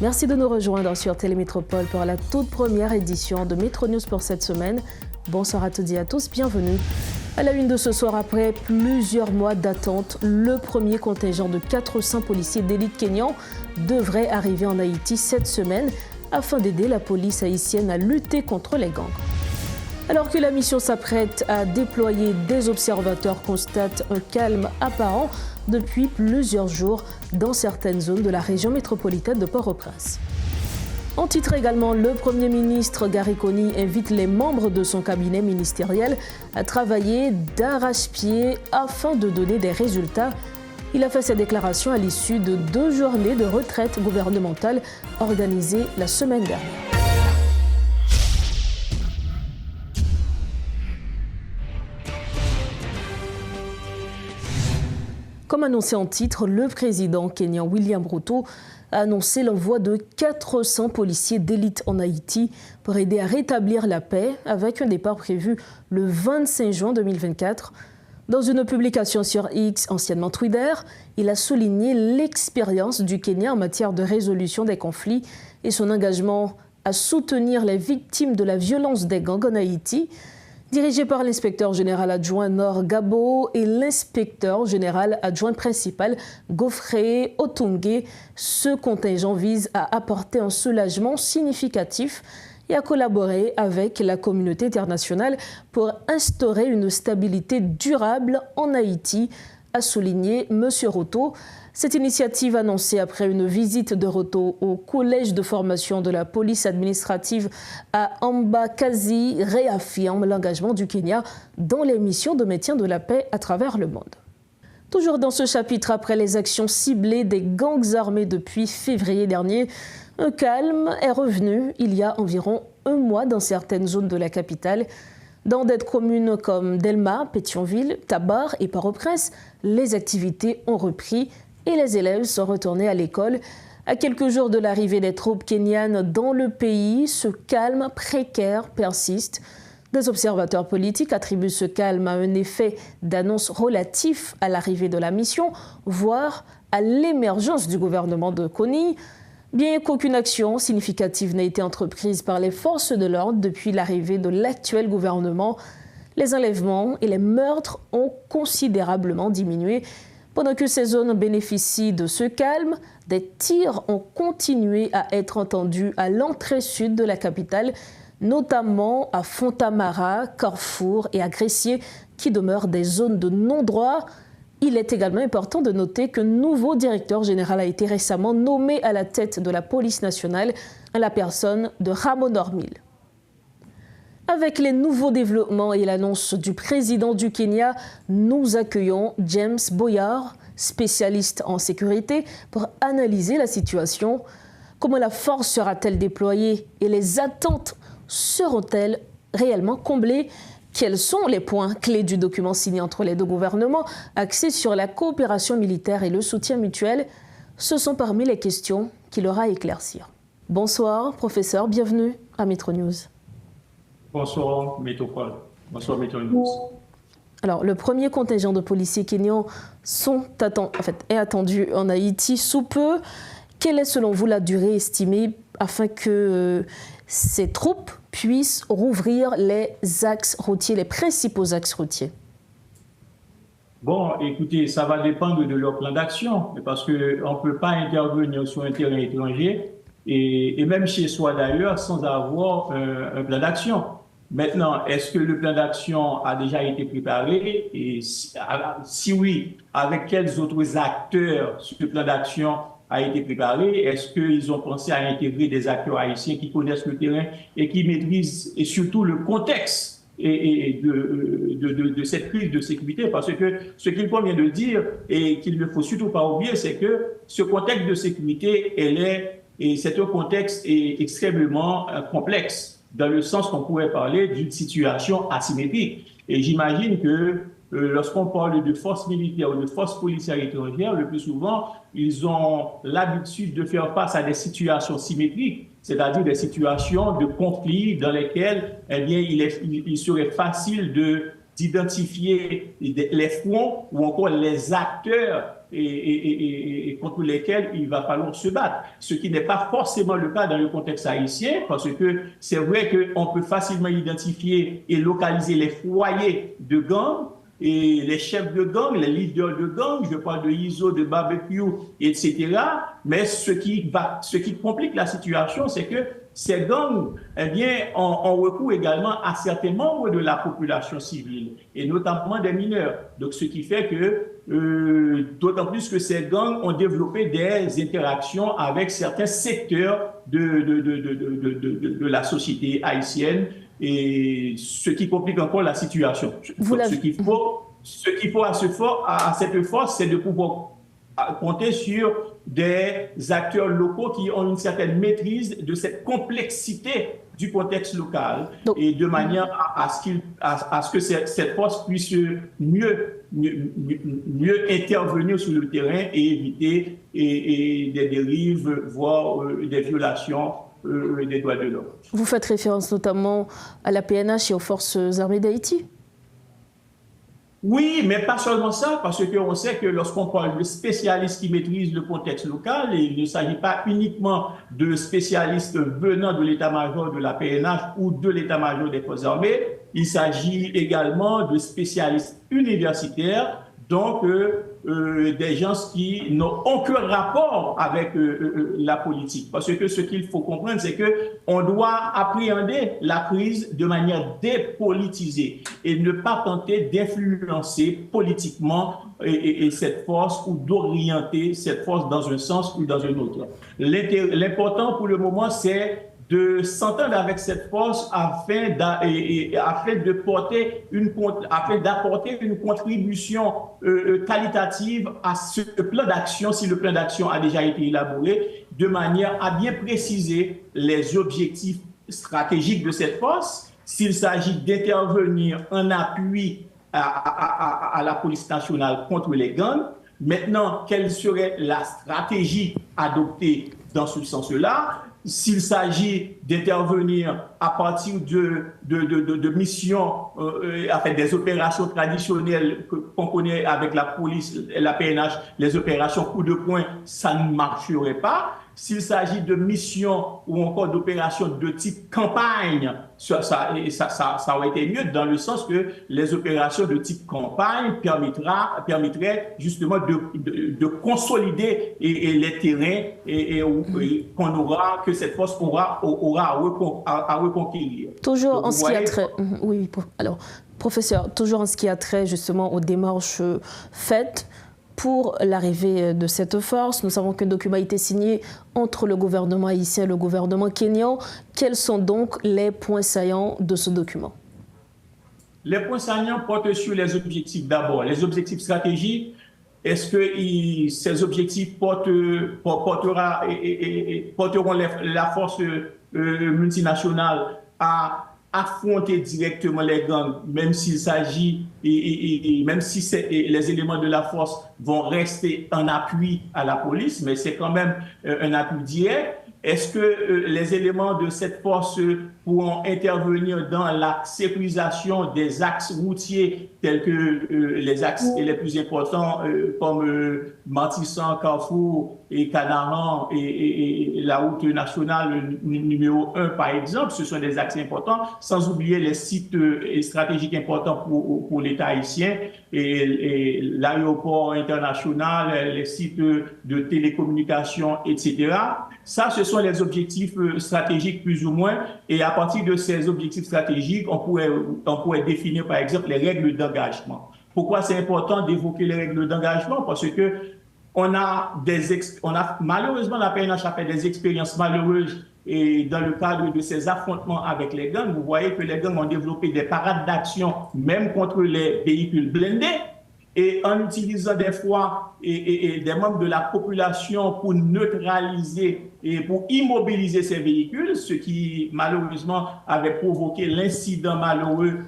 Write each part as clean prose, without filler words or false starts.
Merci de nous rejoindre sur Télémétropole pour la toute première édition de Métro News pour cette semaine. Bonsoir à toutes et à tous, bienvenue. À la une de ce soir, après plusieurs mois d'attente, le premier contingent de 400 policiers d'élite kenyans devrait arriver en Haïti cette semaine afin d'aider la police haïtienne à lutter contre les gangs. Alors que la mission s'apprête à déployer, des observateurs constatent un calme apparent depuis plusieurs jours dans certaines zones de la région métropolitaine de Port-au-Prince. En titre également, le Premier ministre Gary Conille invite les membres de son cabinet ministériel à travailler d'arrache-pied afin de donner des résultats. Il a fait cette déclaration à l'issue de 2 journées de retraite gouvernementale organisées la semaine dernière. Comme annoncé en titre, le président kenyan William Ruto a annoncé l'envoi de 400 policiers d'élite en Haïti pour aider à rétablir la paix, avec un départ prévu le 25 juin 2024. Dans une publication sur X, anciennement Twitter, il a souligné l'expérience du Kenya en matière de résolution des conflits et son engagement à soutenir les victimes de la violence des gangs en Haïti. Dirigé par l'inspecteur général adjoint Nord Gabo et l'inspecteur général adjoint principal Godfrey Otunge, ce contingent vise à apporter un soulagement significatif et à collaborer avec la communauté internationale pour instaurer une stabilité durable en Haïti, a souligné M. Ruto. Cette initiative annoncée après une visite de Ruto au collège de formation de la police administrative à Ambakazi réaffirme l'engagement du Kenya dans les missions de maintien de la paix à travers le monde. Toujours dans ce chapitre, après les actions ciblées des gangs armés depuis février dernier, un calme est revenu il y a environ 1 mois dans certaines zones de la capitale. Dans des communes comme Delma, Pétionville, Tabar et Port-au-Prince, les activités ont repris et les élèves sont retournés à l'école. À quelques jours de l'arrivée des troupes kenyanes dans le pays, ce calme précaire persiste. Des observateurs politiques attribuent ce calme à un effet d'annonce relatif à l'arrivée de la mission, voire à l'émergence du gouvernement de Conille. Bien qu'aucune action significative n'ait été entreprise par les forces de l'ordre depuis l'arrivée de l'actuel gouvernement, les enlèvements et les meurtres ont considérablement diminué. Pendant que ces zones bénéficient de ce calme, des tirs ont continué à être entendus à l'entrée sud de la capitale, notamment à Fontamara, Carrefour et à Gressier, qui demeurent des zones de non-droit. Il est également important de noter qu'un nouveau directeur général a été récemment nommé à la tête de la police nationale, à la personne de Ramon Ormil. Avec les nouveaux développements et l'annonce du président du Kenya, nous accueillons James Boyard, spécialiste en sécurité, pour analyser la situation. Comment la force sera-t-elle déployée et les attentes seront-elles réellement comblées? Quels sont les points clés du document signé entre les 2 gouvernements, axé sur la coopération militaire et le soutien mutuel? Ce sont parmi les questions qu'il aura à éclaircir. Bonsoir, professeur, bienvenue à Métro News. Bonsoir, Métropole. Bonsoir, Métro News. Alors, le premier contingent de policiers kenyans est attendu en Haïti sous peu. Quelle est, selon vous, la durée estimée afin que ces troupes puissent rouvrir les axes routiers, les principaux axes routiers? Bon, écoutez, ça va dépendre de leur plan d'action, parce qu'on ne peut pas intervenir sur un terrain étranger et même chez soi d'ailleurs sans avoir un plan d'action. Maintenant, est-ce que le plan d'action a déjà été préparé? Et si oui, avec quels autres acteurs ce plan d'action a été préparé? Est-ce qu'ils ont pensé à intégrer des acteurs haïtiens qui connaissent le terrain et qui maîtrisent et surtout le contexte de cette crise de sécurité? Parce que ce qu'il convient de dire et qu'il ne faut surtout pas oublier, c'est que ce contexte de sécurité, c'est un contexte extrêmement complexe, dans le sens qu'on pourrait parler d'une situation asymétrique. Et j'imagine que lorsqu'on parle de forces militaires ou de forces policières étrangères, le plus souvent, ils ont l'habitude de faire face à des situations symétriques, c'est-à-dire des situations de conflit dans lesquelles il serait facile de d'identifier les fronts ou encore les acteurs et contre lesquels il va falloir se battre. Ce qui n'est pas forcément le cas dans le contexte haïtien, parce que c'est vrai qu'on peut facilement identifier et localiser les foyers de gangs, et les chefs de gang, les leaders de gang, je parle de ISO, de barbecue, etc. Mais ce qui complique la situation, c'est que ces gangs, eh bien, ont recours également à certains membres de la population civile, et notamment des mineurs. Donc, ce qui fait que, d'autant plus que ces gangs ont développé des interactions avec certains secteurs de la société haïtienne, et ce qui complique encore la situation. Ce qu'il faut à cette force, c'est de pouvoir compter sur des acteurs locaux qui ont une certaine maîtrise de cette complexité du contexte local, et de manière à ce que cette force puisse mieux intervenir sur le terrain et éviter des dérives, voire des violations des droits de l'homme. Vous faites référence notamment à la PNH et aux forces armées d'Haïti? Oui, mais pas seulement ça, parce qu'on sait que lorsqu'on parle de spécialistes qui maîtrisent le contexte local, il ne s'agit pas uniquement de spécialistes venant de l'état-major de la PNH ou de l'état-major des forces armées, il s'agit également de spécialistes universitaires, donc des gens qui n'ont aucun rapport avec la politique. Parce que ce qu'il faut comprendre, c'est qu'on doit appréhender la crise de manière dépolitisée et ne pas tenter d'influencer politiquement cette force ou d'orienter cette force dans un sens ou dans un autre. L'important pour le moment, c'est de s'entendre avec cette force afin d'apporter une contribution qualitative à ce plan d'action, si le plan d'action a déjà été élaboré, de manière à bien préciser les objectifs stratégiques de cette force, s'il s'agit d'intervenir en appui à la police nationale contre les gangs. Maintenant, quelle serait la stratégie adoptée dans ce sens-là? S'il s'agit d'intervenir à partir de missions, des opérations traditionnelles qu'on connaît avec la police, la PNH, les opérations coup de poing, ça ne marcherait pas. S'il s'agit de missions ou encore d'opérations de type campagne, ça aurait été mieux dans le sens que les opérations de type campagne permettraient justement de consolider les terrains que cette force aura à reconquérir. Toujours en ce qui a trait, oui, alors professeur, toujours en ce qui a trait justement aux démarches faites pour l'arrivée de cette force. Nous savons qu'un document a été signé entre le gouvernement haïtien et le gouvernement kényan. Quels sont donc les points saillants de ce document? Les points saillants portent sur les objectifs d'abord. Les objectifs stratégiques, est-ce que ces objectifs porteront la force multinationale à affronter directement les gangs, même s'il s'agit, même si les éléments de la force vont rester en appui à la police, mais c'est quand même un appui direct. Est-ce que les éléments de cette force pourront intervenir dans la sécurisation des axes routiers tels que les axes les plus importants comme Martissan, Carrefour et Canaran et la route nationale numéro 1 par exemple? Ce sont des axes importants, sans oublier les sites stratégiques importants pour l'État haïtien et l'aéroport international, les sites de télécommunications, etc. Ça, ce sont les objectifs stratégiques plus ou moins. Et à partir de ces objectifs stratégiques, on pourrait définir par exemple les règles d'engagement. Pourquoi c'est important d'évoquer les règles d'engagement? Parce que malheureusement, la PNH a fait des expériences malheureuses et dans le cadre de ces affrontements avec les gangs. Vous voyez que les gangs ont développé des parades d'action, même contre les véhicules blindés. Et en utilisant des fois des membres de la population pour neutraliser et pour immobiliser ces véhicules, ce qui malheureusement avait provoqué l'incident malheureux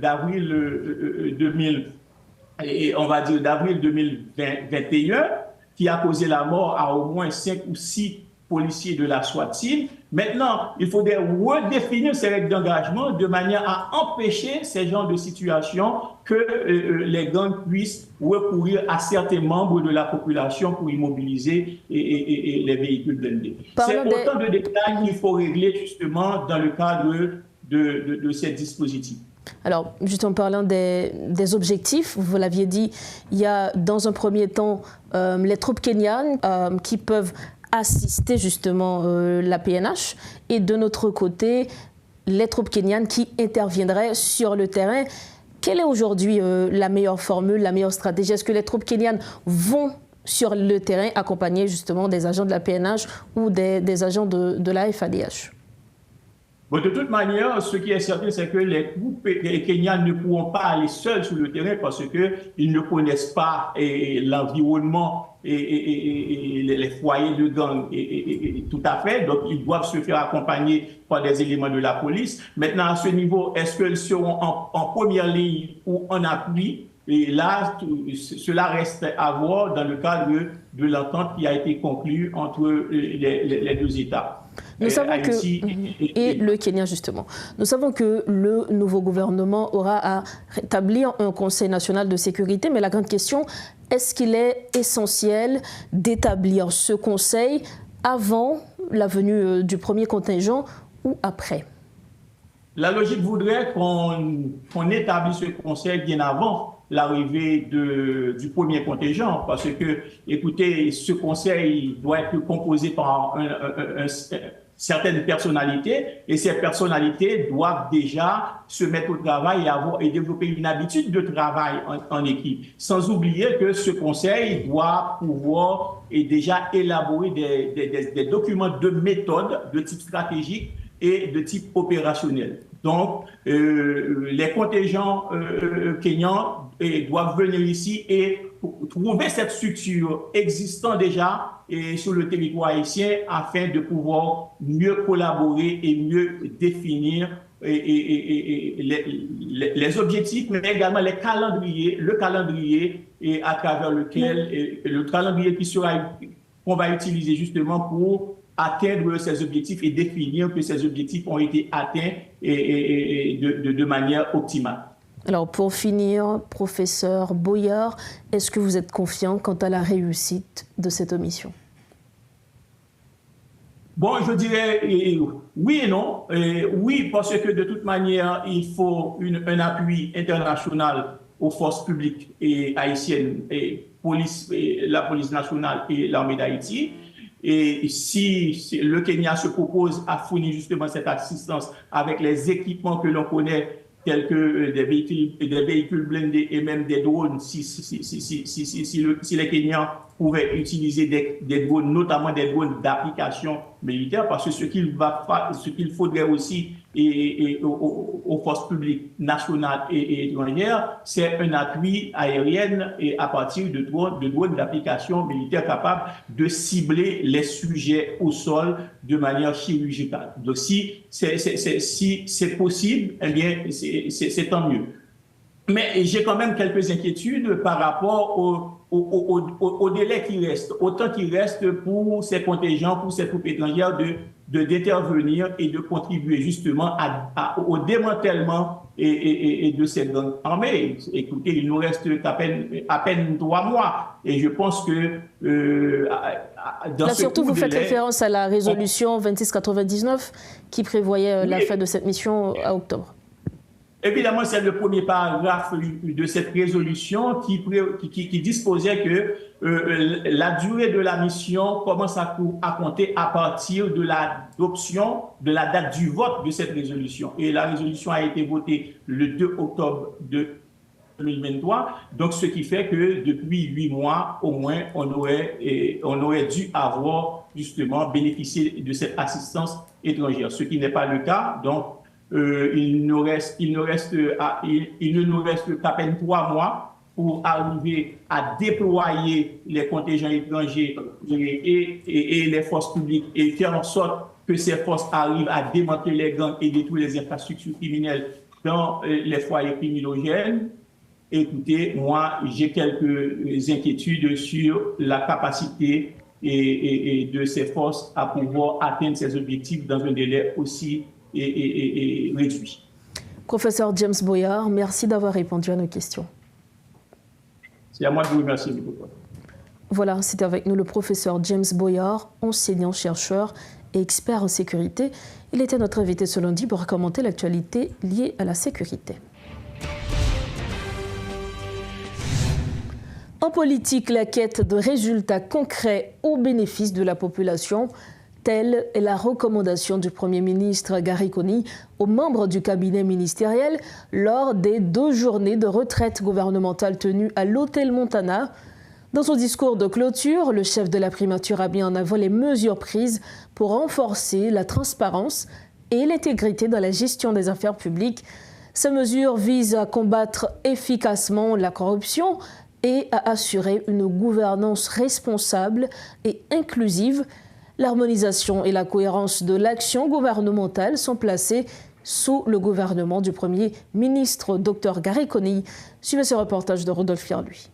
d'avril 2021, qui a causé la mort à au moins 5 ou 6 policiers de la SWAT-Team. Maintenant, il faudrait redéfinir ces règles d'engagement de manière à empêcher ces genres de situations que les gangs puissent recourir à certains membres de la population pour immobiliser les véhicules blindés. C'est autant de détails qu'il faut régler justement dans le cadre de ces dispositifs. Alors, juste en parlant des objectifs, vous l'aviez dit, il y a dans un premier temps les troupes kenyanes qui peuvent assister justement la PNH et de notre côté, les troupes kenyanes qui interviendraient sur le terrain. Quelle est aujourd'hui la meilleure formule, la meilleure stratégie? Est-ce que les troupes kenyanes vont sur le terrain accompagner justement des agents de la PNH ou des agents de la FADH? Bon, de toute manière, ce qui est certain, c'est que les troupes kenyanes ne pourront pas aller seuls sur le terrain parce qu'ils ne connaissent pas l'environnement et les foyers de gang tout à fait. Donc, ils doivent se faire accompagner par des éléments de la police. Maintenant, à ce niveau, est-ce qu'ils seront en première ligne ou en appui? Et là, cela reste à voir dans le cadre de l'entente qui a été conclue entre les deux États. Nous savons et le Kenya, justement. Nous savons que le nouveau gouvernement aura à rétablir un Conseil national de sécurité, mais la grande question, est-ce qu'il est essentiel d'établir ce Conseil avant la venue du premier contingent ou après? La logique voudrait qu'on établisse ce Conseil bien avant l'arrivée du premier contingent, parce que, écoutez, ce conseil doit être composé par certaines personnalités, et ces personnalités doivent déjà se mettre au travail et développer une habitude de travail en équipe. Sans oublier que ce conseil doit pouvoir et déjà élaborer des documents de méthode de type stratégique et de type opérationnel. Donc, les contingents kenyans doivent venir ici et trouver cette structure existant déjà sur le territoire haïtien afin de pouvoir mieux collaborer et mieux définir les objectifs, mais également le calendrier et à travers lequel, le calendrier qu'on va utiliser justement pour atteindre ces objectifs et définir que ces objectifs ont été atteints de manière optimale. Alors pour finir, professeur Boyard, est-ce que vous êtes confiant quant à la réussite de cette mission? Bon, je dirais oui et non. Oui, parce que de toute manière, il faut un appui international aux forces publiques et haïtiennes, la police nationale et l'armée d'Haïti. Et si le Kenya se propose à fournir justement cette assistance avec les équipements que l'on connaît, tels que des véhicules blindés et même des drones, si les Kenyans pouvaient utiliser des drones, notamment des drones d'application militaire, parce que ce qu'il faudrait aussi aux forces publiques nationales et étrangères, c'est un appui aérien et à partir de drones d'application militaire capables de cibler les sujets au sol de manière chirurgicale. Donc si c'est possible, eh bien c'est tant mieux. Mais j'ai quand même quelques inquiétudes par rapport au délai qui reste, au temps qui reste pour ces contingents, pour ces troupes étrangères d'intervenir et de contribuer justement au démantèlement de cette grande armée. Écoutez, il nous reste à peine 3 mois et je pense que là, surtout, vous faites référence à la résolution 2699 qui prévoyait la fin de cette mission à octobre. Évidemment, c'est le premier paragraphe de cette résolution qui disposait que la durée de la mission commence à compter à partir de l'adoption de la date du vote de cette résolution. Et la résolution a été votée le 2 octobre 2023. Donc, ce qui fait que depuis 8 mois, au moins, on aurait dû avoir justement bénéficié de cette assistance étrangère, ce qui n'est pas le cas. Donc, il ne nous reste qu'à peine 3 mois pour arriver à déployer les contingents étrangers et les forces publiques et faire en sorte que ces forces arrivent à démanteler les gangs et détruire les infrastructures criminelles dans les foyers criminogènes. Écoutez, moi, j'ai quelques inquiétudes sur la capacité et de ses forces à pouvoir atteindre ses objectifs dans un délai aussi réduit. Professeur James Boyard, merci d'avoir répondu à nos questions. C'est à moi de vous remercier. Voilà, c'était avec nous le professeur James Boyard, enseignant-chercheur et expert en sécurité. Il était notre invité ce lundi pour commenter l'actualité liée à la sécurité. En politique, la quête de résultats concrets au bénéfice de la population, telle est la recommandation du Premier ministre Gary Conille aux membres du cabinet ministériel lors des 2 journées de retraite gouvernementale tenues à l'Hôtel Montana. Dans son discours de clôture, le chef de la primature a mis en avant les mesures prises pour renforcer la transparence et l'intégrité dans la gestion des affaires publiques. Ces mesures visent à combattre efficacement la corruption et à assurer une gouvernance responsable et inclusive. L'harmonisation et la cohérence de l'action gouvernementale sont placées sous le gouvernement du Premier ministre Dr Gary Conille. Suivez ce reportage de Rodolphe Fierluy.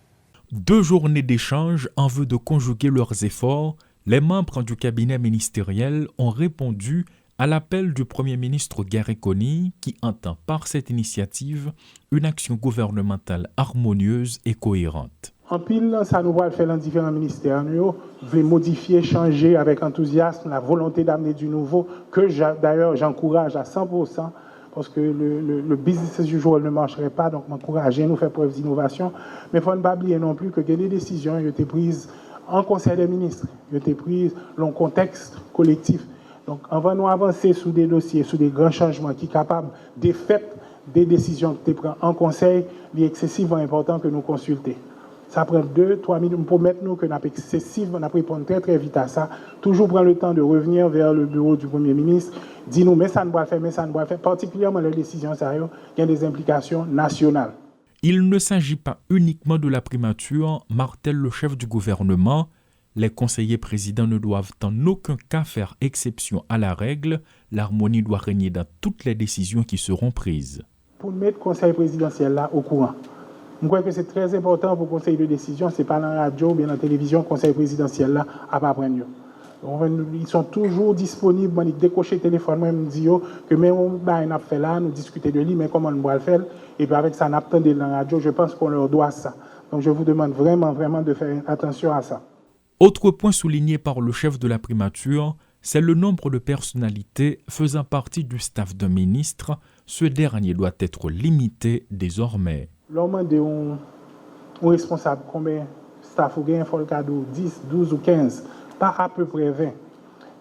2 journées d'échange en vue de conjuguer leurs efforts, les membres du cabinet ministériel ont répondu à l'appel du Premier ministre Gary Conille qui entend par cette initiative une action gouvernementale harmonieuse et cohérente. En pile, ça nous va faire dans différents ministères. Nous voulons modifier, changer avec enthousiasme, la volonté d'amener du nouveau, que d'ailleurs j'encourage à 100%, parce que le business as usual ne marcherait pas, donc m'encourager, nous faire preuve d'innovation. Mais il ne faut pas oublier non plus que les décisions ont été prises en Conseil des ministres, ont été prises dans le contexte collectif. Donc, avant de nous avancer sur des dossiers, sur des grands changements qui sont capables de faire des décisions que tu prends en Conseil, il est excessivement important que nous consultions. Ça prend 2-3 minutes pour mettre nous que nous avons excessivement, on a répondre très très vite à ça. Toujours prendre le temps de revenir vers le bureau du Premier ministre, dis-nous, mais ça ne doit faire, mais ça ne doit faire. Particulièrement les décisions sérieuses, il y a des implications nationales. Il ne s'agit pas uniquement de la primature, martèle le chef du gouvernement. Les conseillers présidents ne doivent en aucun cas faire exception à la règle. L'harmonie doit régner dans toutes les décisions qui seront prises. Pour mettre le conseil présidentiel là au courant, je crois que c'est très important pour le conseil de décision, ce n'est pas dans la radio ou bien dans la télévision, le conseil présidentiel là à pas prendre. Ils sont toujours disponibles, ils décochent le téléphone, moi, ils me disent que même on a fait là, nous discuter de lui, mais comment on va le faire, et puis avec ça, on attend dans la radio, je pense qu'on leur doit ça. Donc je vous demande vraiment de faire attention à ça. Autre point souligné par le chef de la primature, c'est le nombre de personnalités faisant partie du staff d'un ministre. Ce dernier doit être limité désormais. L'homme de un responsable, combien de staff ou gain, il faut le cadeau 10, 12 ou 15, pas à peu près 20.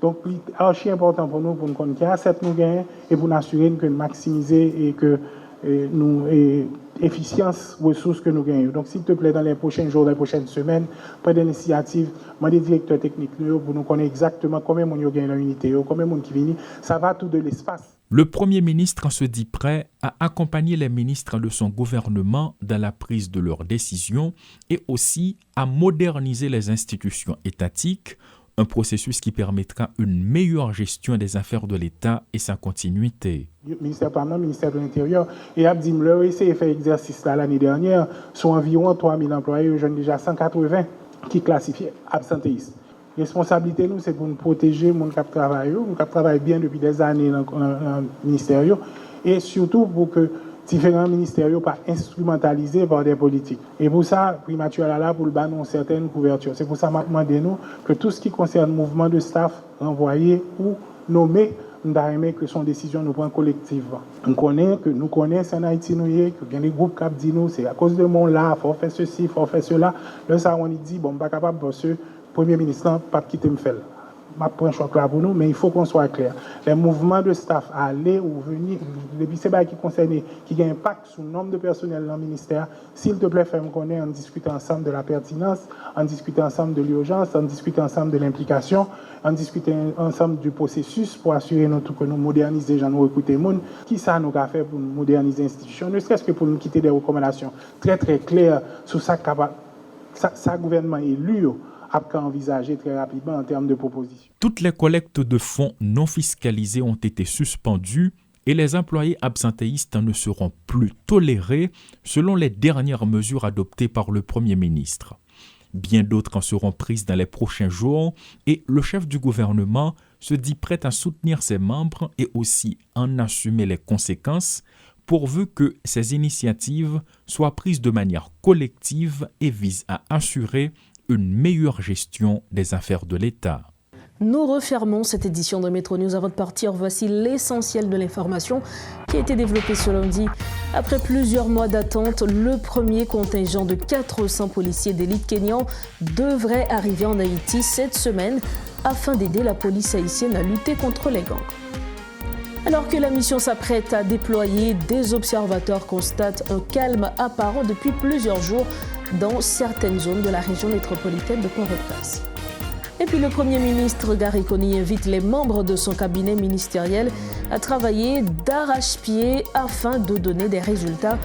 Donc, c'est archi important pour nous connaître qu'il y a 7 nous gagnons et pour nous assurer que nous maximiser et que nous efficience ressources que nous gagnons. Donc, s'il te plaît, dans les prochains jours, les prochaines semaines, près des initiatives, moi, des directeurs techniques, pour nous connaître exactement combien de gens gagnent dans l'unité, combien de gens qui viennent, ça va tout de l'espace. Le Premier ministre se dit prêt à accompagner les ministres de son gouvernement dans la prise de leurs décisions et aussi à moderniser les institutions étatiques, un processus qui permettra une meilleure gestion des affaires de l'État et sa continuité. Le ministère par le ministère de l'Intérieur, et Abdim leur essayé de faire exercice l'année dernière, sont environ 3000 employés, j'en ai déjà 180 qui classifient absentéistes. Responsabilité, nous, c'est pour nous protéger mon cap travail, mon cap travail bien depuis des années dans le ministère, et surtout pour que différents ministères ne soient pas instrumentalisés par des politiques. Et pour ça, primature est là pour le bannir une certaine couverture. C'est pour ça que je demande nous que tout ce qui concerne le mouvement de staff renvoyé ou nommé, nous avons que son décision nous prend collectivement. Nous connaissons en Haïti, que bien les groupes qui disent nous, c'est à cause de mon là, il faut faire ceci, il faut faire cela. Là, ça, on dit, bon, pas capable parce que Premier ministre, pas quitter me faire. Je prends un choix clair pour nous, mais il faut qu'on soit clair. Les mouvements de staff à aller ou venir, depuis ces bails qui concernent, qui ont un impact sur le nombre de personnel dans le ministère, s'il te plaît, fais-moi connaître, on discute ensemble de la pertinence, on discute ensemble de l'urgence, on discute ensemble de l'implication, on discute ensemble du processus pour assurer que nous moderniser, nous recruter les gens. Qui ça nous a fait pour nous moderniser l'institution, ne serait-ce que pour nous quitter des recommandations très très claires sur ça gouvernement élu a envisagé très rapidement en termes de propositions. Toutes les collectes de fonds non fiscalisés ont été suspendues et les employés absentéistes ne seront plus tolérés selon les dernières mesures adoptées par le Premier ministre. Bien d'autres en seront prises dans les prochains jours et le chef du gouvernement se dit prêt à soutenir ses membres et aussi en assumer les conséquences pourvu que ces initiatives soient prises de manière collective et visent à assurer une meilleure gestion des affaires de l'État. Nous refermons cette édition de Métro News. Avant de partir, voici l'essentiel de l'information qui a été développée ce lundi. Après plusieurs mois d'attente, le premier contingent de 400 policiers d'élite kenyans devrait arriver en Haïti cette semaine afin d'aider la police haïtienne à lutter contre les gangs. Alors que la mission s'apprête à déployer, des observateurs constatent un calme apparent depuis plusieurs jours dans certaines zones de la région métropolitaine de Port-au-Prince. Et puis le Premier ministre Gary Conille invite les membres de son cabinet ministériel à travailler d'arrache-pied afin de donner des résultats.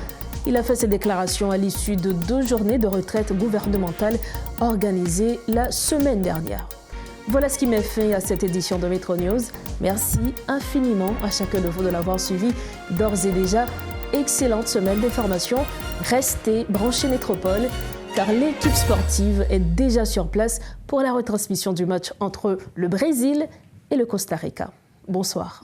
Il a fait ces déclarations à l'issue de 2 journées de retraite gouvernementale organisées la semaine dernière. Voilà ce qui met fin à cette édition de Métro News. Merci infiniment à chacun de vous de l'avoir suivi. D'ores et déjà, excellente semaine d'information. Restez branchés Métropole, car l'équipe sportive est déjà sur place pour la retransmission du match entre le Brésil et le Costa Rica. Bonsoir.